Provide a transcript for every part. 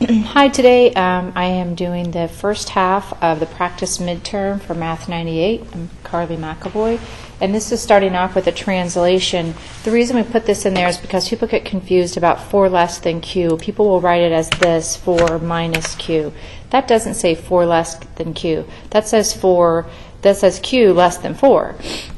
Hi, today I am doing the first half of the practice midterm for Math 98. I'm Carly McAvoy, and this is starting off with a translation. The reason we put this in there is because people get confused about 4 less than Q. People will write it as this, 4 minus Q. That doesn't say 4 less than Q. That says Q less than 4.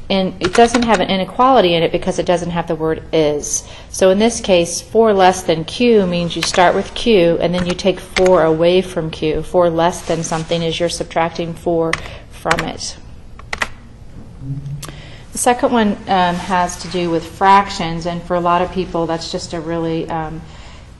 And it doesn't have an inequality in it because it doesn't have the word is. So in this case, 4 less than Q means you start with Q and then you take 4 away from Q. 4 less than something is you're subtracting 4 from it. The second one has to do with fractions, and for a lot of people that's just a really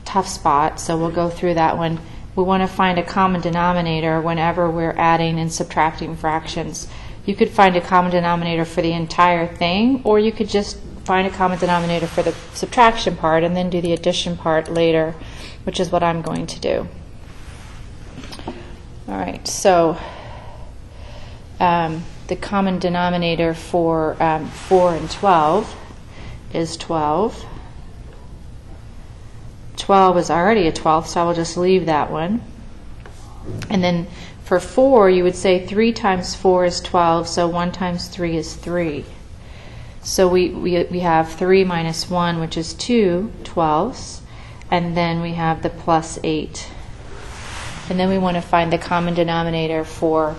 tough spot, so we'll go through that one. We want to find a common denominator whenever we're adding and subtracting fractions. You could find a common denominator for the entire thing, or you could just find a common denominator for the subtraction part and then do the addition part later, which is what I'm going to do. All right, so the common denominator for 4 and 12 is 12. 12 is already a 12th, so I will just leave that one. And then for 4, you would say 3 times 4 is 12, so 1 times 3 is 3. So we have 3 minus 1, which is 2 twelfths, and then we have the plus 8. And then we want to find the common denominator for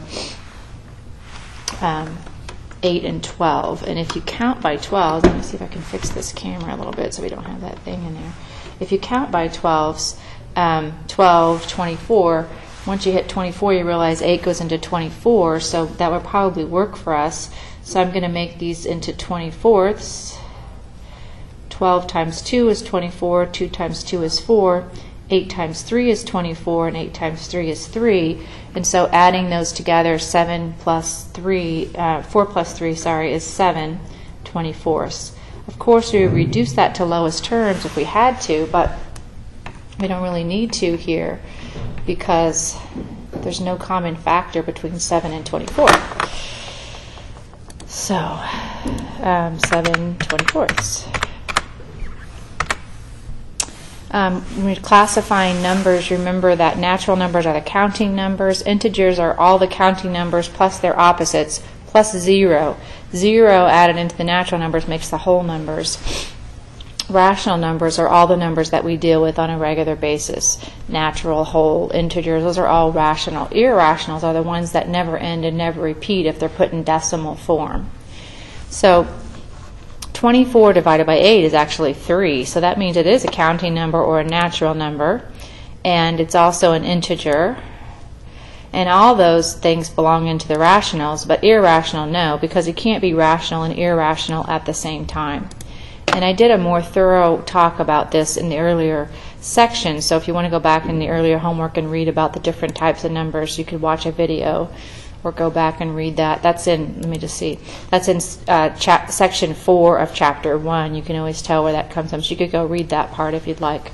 8 and 12. And if you count by 12, let me see if I can fix this camera a little bit so we don't have that thing in there. If you count by 12s, 12, 24, once you hit 24, you realize 8 goes into 24, so that would probably work for us. So I'm going to make these into 24ths. 12 times 2 is 24, 2 times 2 is 4, 8 times 3 is 24, and 8 times 3 is 3. And so adding those together, 4 plus 3, is 7 24ths. Of course, we would reduce that to lowest terms if we had to, but we don't really need to here because there's no common factor between 7 and 24. So, 7 24ths. When we're classifying numbers, remember that natural numbers are the counting numbers. Integers are all the counting numbers plus their opposites, plus 0. 0 added into the natural numbers makes the whole numbers. Rational numbers are all the numbers that we deal with on a regular basis. Natural, whole, integers, those are all rational. Irrationals are the ones that never end and never repeat if they're put in decimal form. So 24 divided by 8 is actually 3, so that means it is a counting number or a natural number, and it's also an integer. And all those things belong into the rationals, but irrational, no, because you can't be rational and irrational at the same time. And I did a more thorough talk about this in the earlier section, so if you want to go back in the earlier homework and read about the different types of numbers, you could watch a video or go back and read that. That's in, let me just see, that's in section 4 of chapter 1. You can always tell where that comes from, so you could go read that part if you'd like.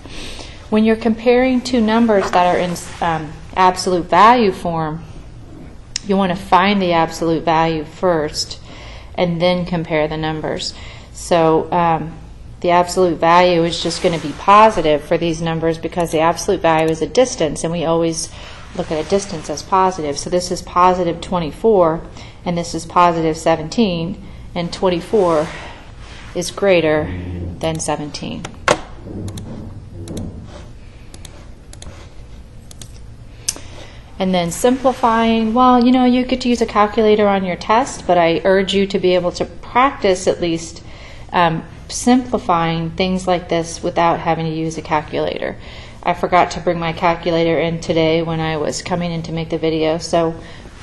When you're comparing two numbers that are in absolute value form, you want to find the absolute value first and then compare the numbers. So the absolute value is just going to be positive for these numbers because the absolute value is a distance, and we always look at a distance as positive. So this is positive 24 and this is positive 17, and 24 is greater than 17. And then simplifying, well, you know, you get to use a calculator on your test, but I urge you to be able to practice at least simplifying things like this without having to use a calculator. I forgot to bring my calculator in today when I was coming in to make the video, so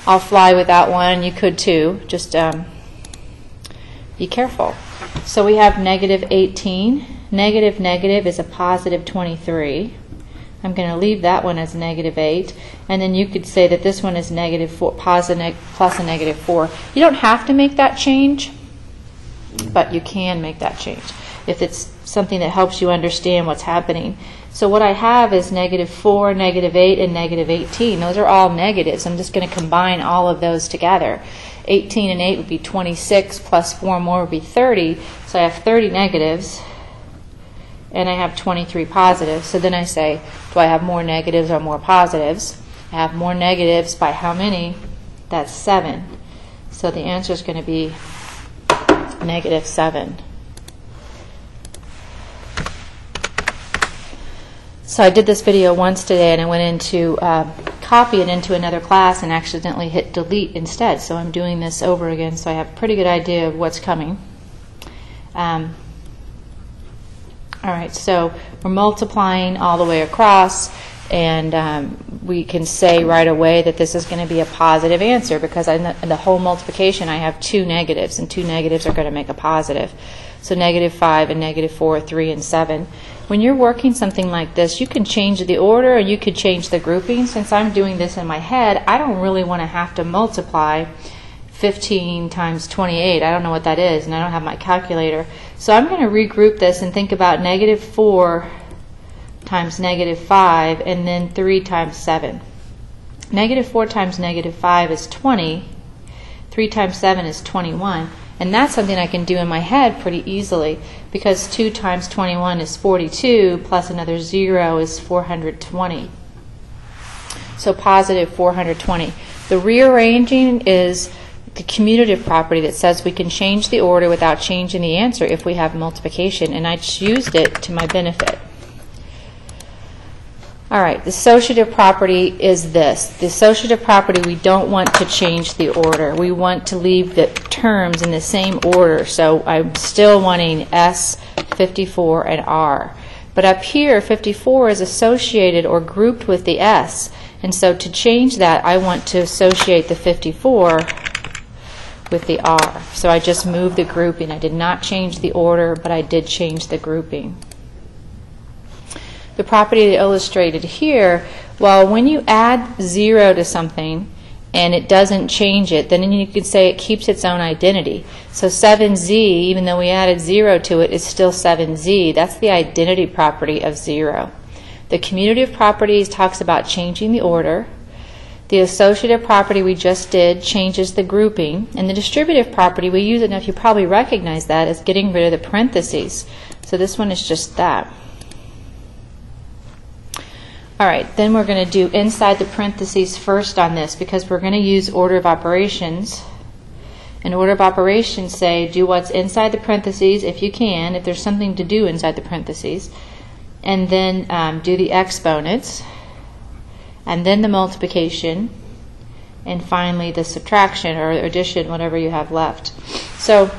I'll fly without one. You could too. Just be careful. So we have negative 18. Negative negative is a positive 23. I'm going to leave that one as negative 8. And then you could say that this one is negative 4, plus a negative 4. You don't have to make that change, but you can make that change if it's something that helps you understand what's happening. So what I have is negative 4, negative 8, and negative 18. Those are all negatives. I'm just going to combine all of those together. 18 and 8 would be 26, plus 4 more would be 30. So I have 30 negatives and I have 23 positives. So then I say, do I have more negatives or more positives? I have more negatives by how many? That's 7. So the answer is going to be -7. So I did this video once today, and I went into copy it into another class and accidentally hit delete instead. So I'm doing this over again, so I have a pretty good idea of what's coming. All right, so we're multiplying all the way across, and we can say right away that this is going to be a positive answer because in the whole multiplication I have 2 negatives, and 2 negatives are going to make a positive. So -5 and -4, 3 and 7. When you're working something like this, you can change the order or you could change the grouping. Since I'm doing this in my head, I don't really want to have to multiply 15 times 28. I don't know what that is, and I don't have my calculator. So I'm going to regroup this and think about -4 times -5 and then 3 times 7. -4 times -5 is 20. 3 times 7 is 21. And that's something I can do in my head pretty easily because 2 times 21 is 42 plus another 0 is 420. So positive 420. The rearranging is the commutative property that says we can change the order without changing the answer if we have multiplication, and I just used it to my benefit. All right, the associative property is this. The associative property, we don't want to change the order. We want to leave the terms in the same order. So I'm still wanting S, 54, and R. But up here, 54 is associated or grouped with the S. And so to change that, I want to associate the 54 with the R. So I just moved the grouping. I did not change the order, but I did change the grouping. The property illustrated here, well, when you add 0 to something and it doesn't change it, then you could say it keeps its own identity. So 7z, even though we added 0 to it, is still 7z. That's the identity property of 0. The commutative property talks about changing the order. The associative property we just did changes the grouping. And the distributive property, we use it enough, you probably recognize that, as getting rid of the parentheses. So this one is just that. All right, then we're going to do inside the parentheses first on this because we're going to use order of operations. And order of operations say do what's inside the parentheses if you can, if there's something to do inside the parentheses, and then do the exponents, and then the multiplication, and finally the subtraction or addition, whatever you have left. So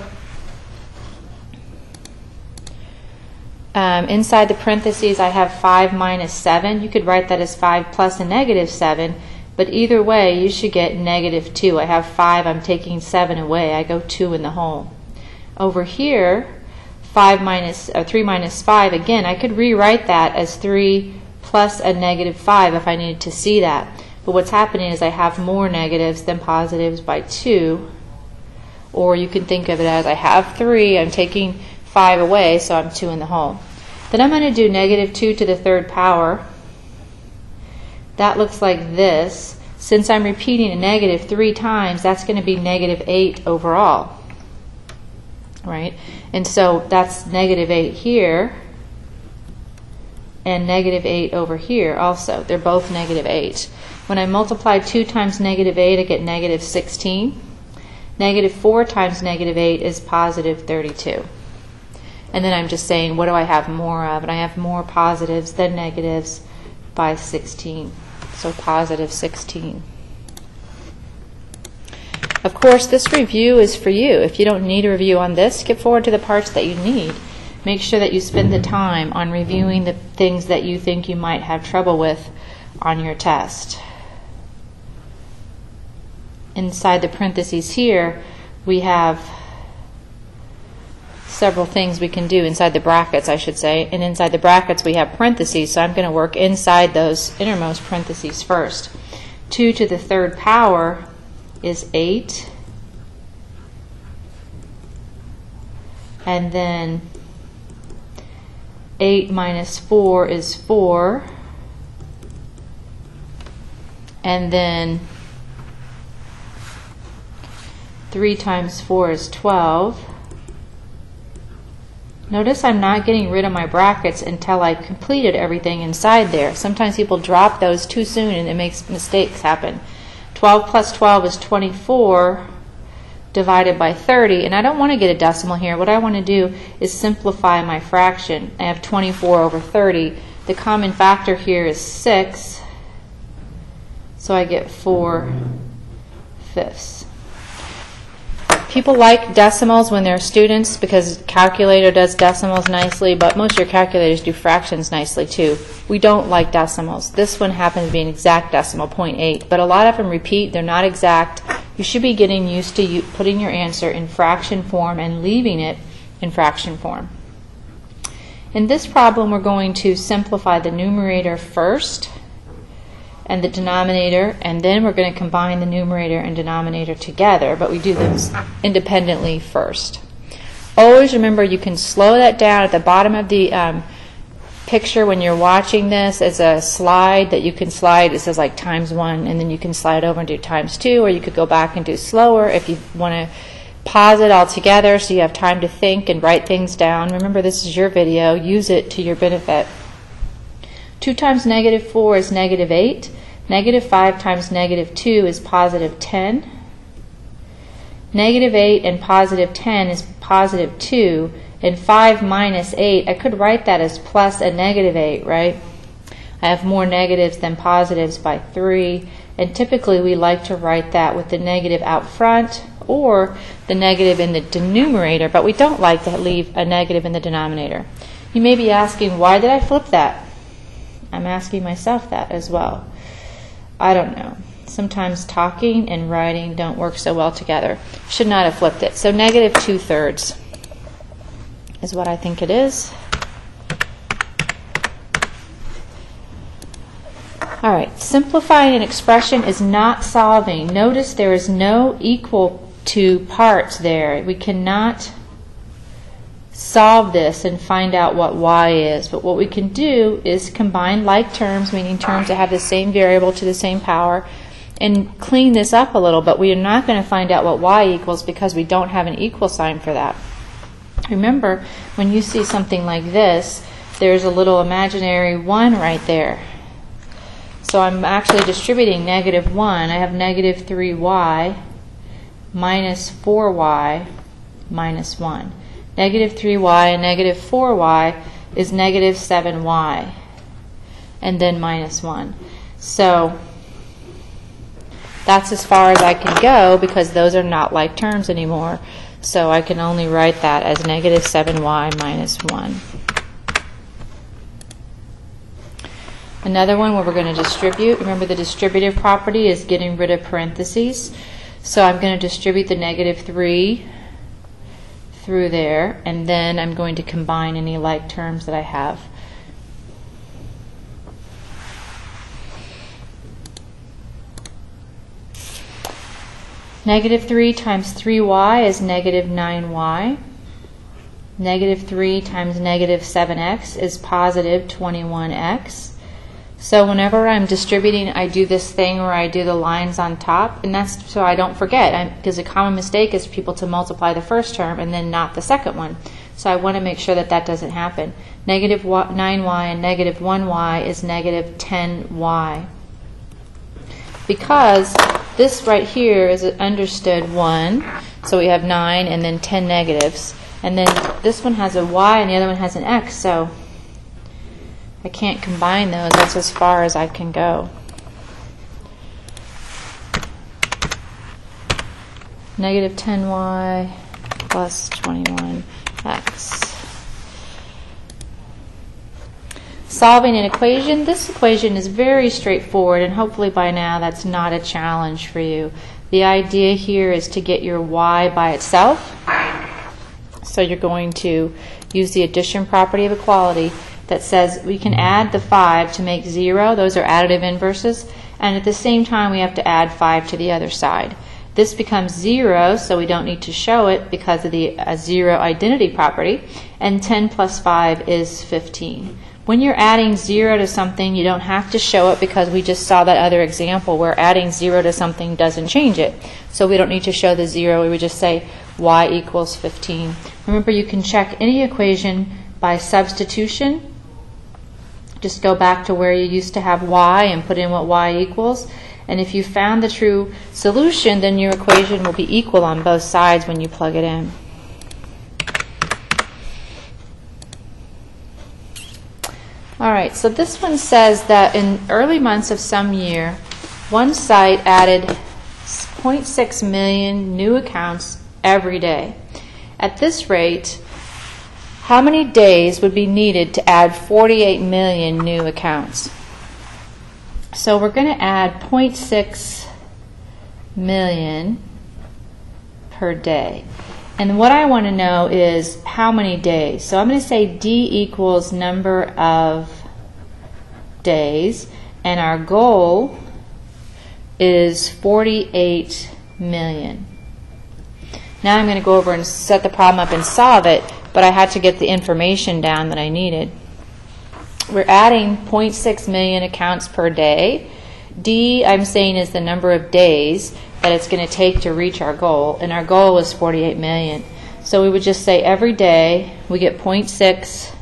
inside the parentheses, I have 5 minus 7. You could write that as 5 plus a -7, but either way, you should get -2. I have 5, I'm taking 7 away. I go 2 in the hole. Over here, 3 minus 5, again, I could rewrite that as 3 plus a -5 if I needed to see that. But what's happening is I have more negatives than positives by 2. Or you can think of it as I have 3, I'm taking 5 away, so I'm 2 in the hole. Then I'm going to do -2 to the 3rd power. That looks like this. Since I'm repeating a negative 3 times, that's going to be -8 overall. Right? And so that's -8 here and -8 over here also. They're both -8. When I multiply 2 times -8, I get -16. -4 times -8 is positive 32. And then I'm just saying, what do I have more of? And I have more positives than negatives by 16. So positive 16. Of course, this review is for you. If you don't need a review on this, skip forward to the parts that you need. Make sure that you spend the time on reviewing the things that you think you might have trouble with on your test. Inside the parentheses here, we have several things we can do inside the brackets, I should say. And inside the brackets, we have parentheses, so I'm going to work inside those innermost parentheses first. 2 to the 3rd power is 8. And then 8 minus 4 is 4. And then 3 times 4 is 12. Notice I'm not getting rid of my brackets until I completed everything inside there. Sometimes people drop those too soon and it makes mistakes happen. 12 plus 12 is 24 divided by 30, and I don't want to get a decimal here. What I want to do is simplify my fraction. I have 24 over 30. The common factor here is 6, so I get 4/5. People like decimals when they're students because calculator does decimals nicely, but most of your calculators do fractions nicely too. We don't like decimals. This one happens to be an exact decimal, 0.8, but a lot of them repeat. They're not exact. You should be getting used to putting your answer in fraction form and leaving it in fraction form. In this problem, we're going to simplify the numerator first and the denominator, and then we're going to combine the numerator and denominator together, but we do them independently first. Always remember you can slow that down at the bottom of the picture when you're watching this as a slide that you can slide. It says like ×1, and then you can slide over and do ×2, or you could go back and do slower if you want to pause it all together so you have time to think and write things down. Remember, this is your video. Use it to your benefit. 2 times -4 is -8. -5 times -2 is +10. -8 and +10 is +2. And 5 minus 8, I could write that as plus a -8, right? I have more negatives than positives by 3. And typically we like to write that with the negative out front or the negative in the numerator, but we don't like to leave a negative in the denominator. You may be asking, why did I flip that? I'm asking myself that as well. I don't know. Sometimes talking and writing don't work so well together. Should not have flipped it. So -2/3 is what I think it is. All right, simplifying an expression is not solving. Notice there is no equal to parts there. We cannot solve this and find out what y is, but what we can do is combine like terms, meaning terms that have the same variable to the same power, and clean this up a little, but we are not going to find out what y equals because we don't have an equal sign for that. Remember, when you see something like this, there's a little imaginary 1 right there. So I'm actually distributing -1. I have -3y minus 4y minus 1. -3y and -4y is -7y, and then minus 1. So that's as far as I can go because those are not like terms anymore. So I can only write that as -7y minus 1. Another one where we're going to distribute. Remember, the distributive property is getting rid of parentheses. So I'm going to distribute the -3 through there, and then I'm going to combine any like terms that I have. -3 times 3y is -9y. -3 times -7x is +21x. So whenever I'm distributing, I do this thing where I do the lines on top, and that's so I don't forget, because a common mistake is people to multiply the first term and then not the second one. So I want to make sure that that doesn't happen. -9y and -1y is -10y. Because this right here is an understood 1, so we have 9 and then 10 negatives. And then this one has a y and the other one has an x, so I can't combine those. That's as far as I can go. -10y plus 21x. Solving an equation. This equation is very straightforward, and hopefully by now that's not a challenge for you. The idea here is to get your y by itself. So you're going to use the addition property of equality that says we can add the 5 to make 0. Those are additive inverses. And at the same time, we have to add 5 to the other side. This becomes 0, so we don't need to show it because of the 0 identity property. And 10 plus 5 is 15. When you're adding 0 to something, you don't have to show it because we just saw that other example where adding 0 to something doesn't change it. So we don't need to show the 0. We would just say y equals 15. Remember, you can check any equation by substitution. Just go back to where you used to have y and put in what y equals. And if you found the true solution, then your equation will be equal on both sides when you plug it in. All right, so this one says that in early months of some year, one site added 0.6 million new accounts every day. At this rate, how many days would be needed to add 48 million new accounts? So we're going to add 0.6 million per day. And what I want to know is how many days. So I'm going to say D equals number of days, and our goal is 48 million. Now I'm going to go over and set the problem up and solve it, but I had to get the information down that I needed. We're adding 0.6 million accounts per day. D, I'm saying, is the number of days that it's going to take to reach our goal, and our goal is 48 million. So we would just say every day we get 0.6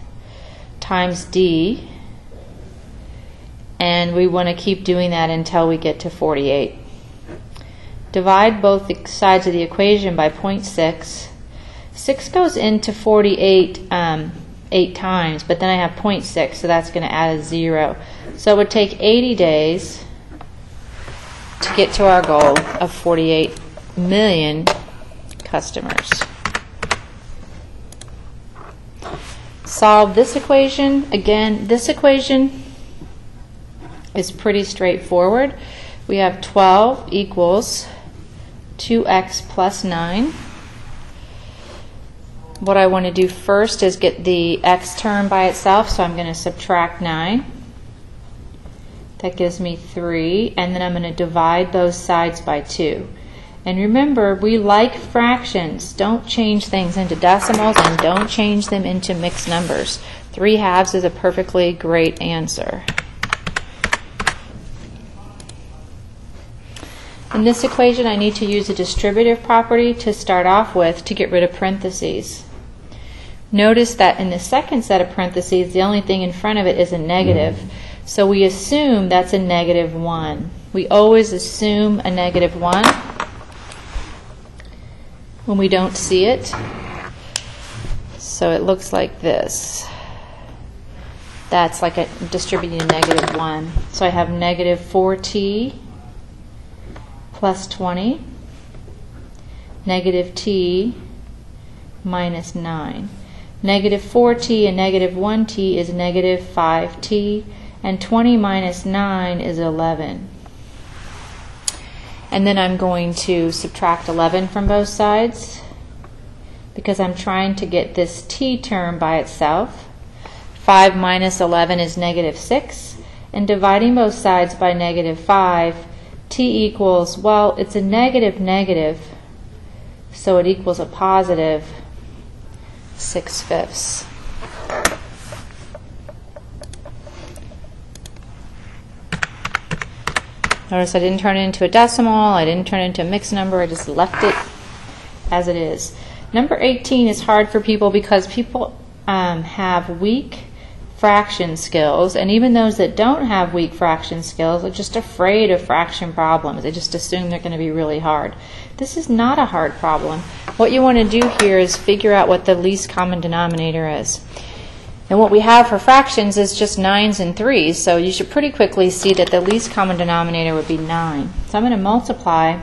times D, and we want to keep doing that until we get to 48. Divide both the sides of the equation by 0.6. 6 goes into 48 8 times, but then I have 0.6, so that's going to add a 0. So it would take 80 days to get to our goal of 48 million customers. Solve this equation. Again, this equation is pretty straightforward. We have 12 equals 2x plus 9. What I want to do first is get the x term by itself, so I'm going to subtract 9. That gives me 3, and then I'm going to divide both sides by 2. And remember, we like fractions. Don't change things into decimals, and don't change them into mixed numbers. 3/2 is a perfectly great answer. In this equation, I need to use a distributive property to start off with to get rid of parentheses. Notice that in the second set of parentheses, the only thing in front of it is a negative. So we assume that's a -1. We always assume a -1 when we don't see it. So it looks like this. That's like a distributing a -1. So I have -4t plus 20, -t minus 9. -4t and -1t is -5t, and 20 minus 9 is 11. And then I'm going to subtract 11 from both sides because I'm trying to get this t term by itself. 5 minus 11 is -6, and dividing both sides by -5, t equals, well, it's a negative, so it equals a positive 6/5. Notice I didn't turn it into a decimal, I didn't turn it into a mixed number, I just left it as it is. Number 18 is hard for people because people have weak fraction skills, and even those that don't have weak fraction skills are just afraid of fraction problems. They just assume they're going to be really hard. This is not a hard problem. What you want to do here is figure out what the least common denominator is. And what we have for fractions is just 9s and 3s, so you should pretty quickly see that the least common denominator would be 9. So I'm going to multiply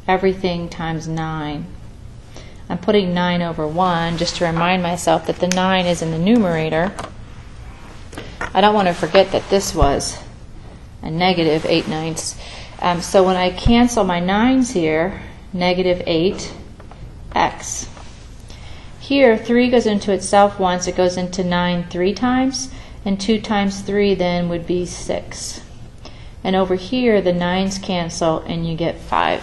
everything times 9. I'm putting 9 over 1 just to remind myself that the 9 is in the numerator. I don't want to forget that this was a -8/9. So when I cancel my 9's here, -8x. Here, 3 goes into itself once, it goes into 9 3 times, and 2 times 3 then would be 6. And over here, the 9's cancel, and you get 5.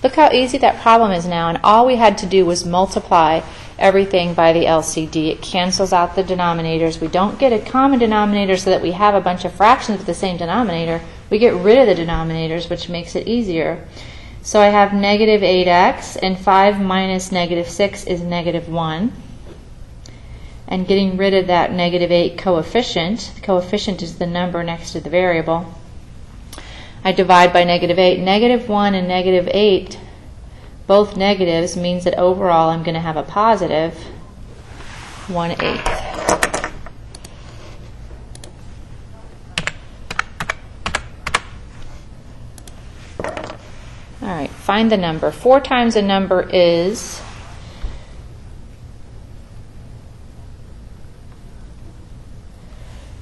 Look how easy that problem is now, and all we had to do was multiply everything by the LCD. It cancels out the denominators. We don't get a common denominator so that we have a bunch of fractions with the same denominator. We get rid of the denominators, which makes it easier. So I have negative 8x, and 5 minus negative 6 is negative 1. And getting rid of that negative 8 coefficient, the coefficient is the number next to the variable, I divide by negative 8. Negative 1 and negative 8, both negatives, means that overall I'm going to have a positive 1/8. All right, find the number. 4 times a number is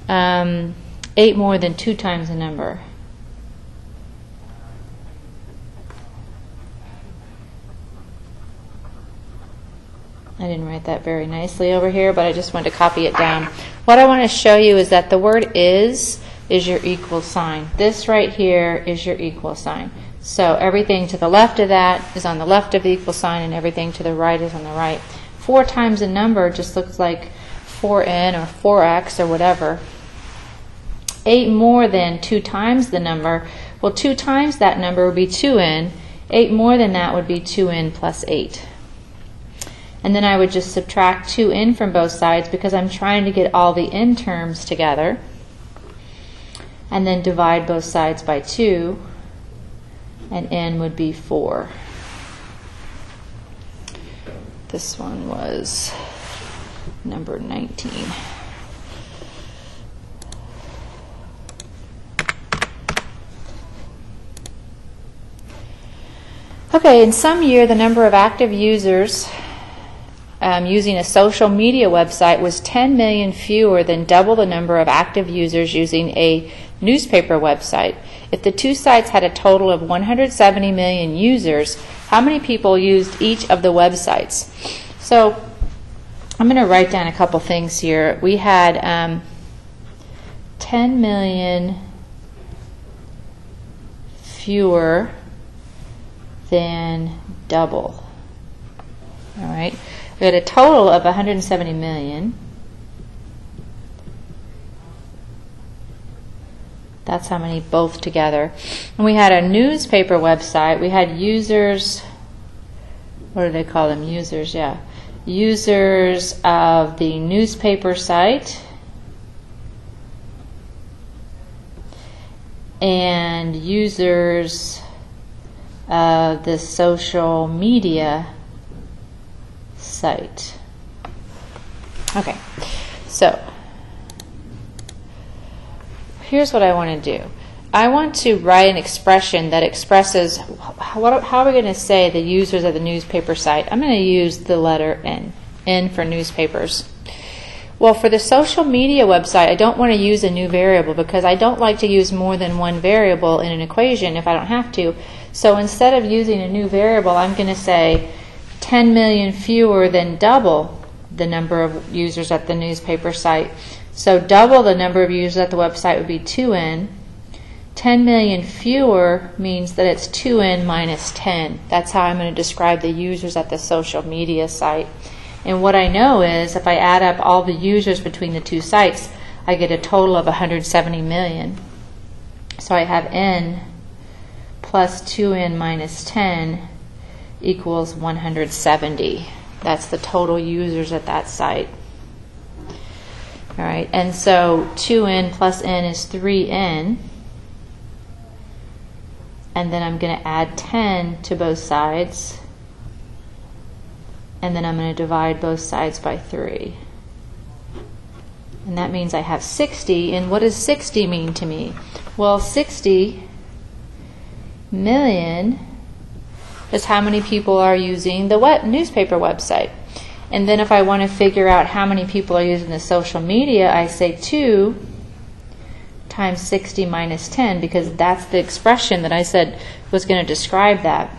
8 more than 2 times a number. I didn't write that very nicely over here, but I just wanted to copy it down. What I want to show you is that the word is your equal sign. This right here is your equal sign. So everything to the left of that is on the left of the equal sign, and everything to the right is on the right. 4 times a number just looks like 4n or 4x or whatever. 8 more than 2 times the number. Well, 2 times that number would be 2n. 8 more than that would be 2n plus 8. And then I would just subtract 2n from both sides because I'm trying to get all the n terms together. And then divide both sides by 2. And n would be 4. This one was number 19. Okay, in some year the number of active users using a social media website was 10 million fewer than double the number of active users using a newspaper website. If the two sites had a total of 170 million users, how many people used each of the websites? So I'm going to write down a couple things here. We had 10 million fewer than double. All right. We had a total of 170 million. That's how many both together. And we had a newspaper website. We had users, what do they call them? Users, yeah. Users of the newspaper site and users of the social media site. Okay, so here's what I want to do. I want to write an expression that expresses how are we going to say the users of the newspaper site. I'm going to use the letter N for newspapers. Well, for the social media website, I don't want to use a new variable because I don't like to use more than one variable in an equation if I don't have to. So instead of using a new variable, I'm going to say 10 million fewer than double the number of users at the newspaper site. So double the number of users at the website would be 2n. 10 million fewer means that it's 2n minus 10. That's how I'm going to describe the users at the social media site. And what I know is if I add up all the users between the two sites, I get a total of 170 million. So I have n plus 2n minus 10 equals 170. That's the total users at that site. All right, and so 2n plus n is 3n. And then I'm going to add 10 to both sides. And then I'm going to divide both sides by 3. And that means I have 60. And what does 60 mean to me? Well, 60 million is how many people are using the newspaper website. And then if I want to figure out how many people are using the social media, I say 2 times 60 minus 10 because that's the expression that I said was going to describe that.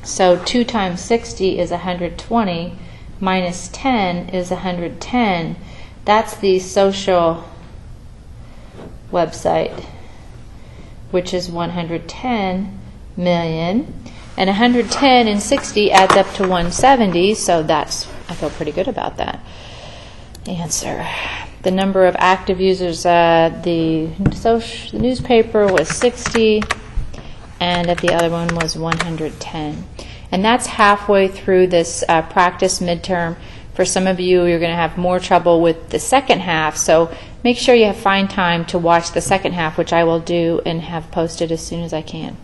So 2 times 60 is 120 minus 10 is 110. That's the social website, which is 110 million. And 110 and 60 adds up to 170, so I feel pretty good about that answer. The number of active users at the newspaper was 60, and if the other one was 110. And that's halfway through this practice midterm. For some of you, you're going to have more trouble with the second half, so make sure you find time to watch the second half, which I will do and have posted as soon as I can.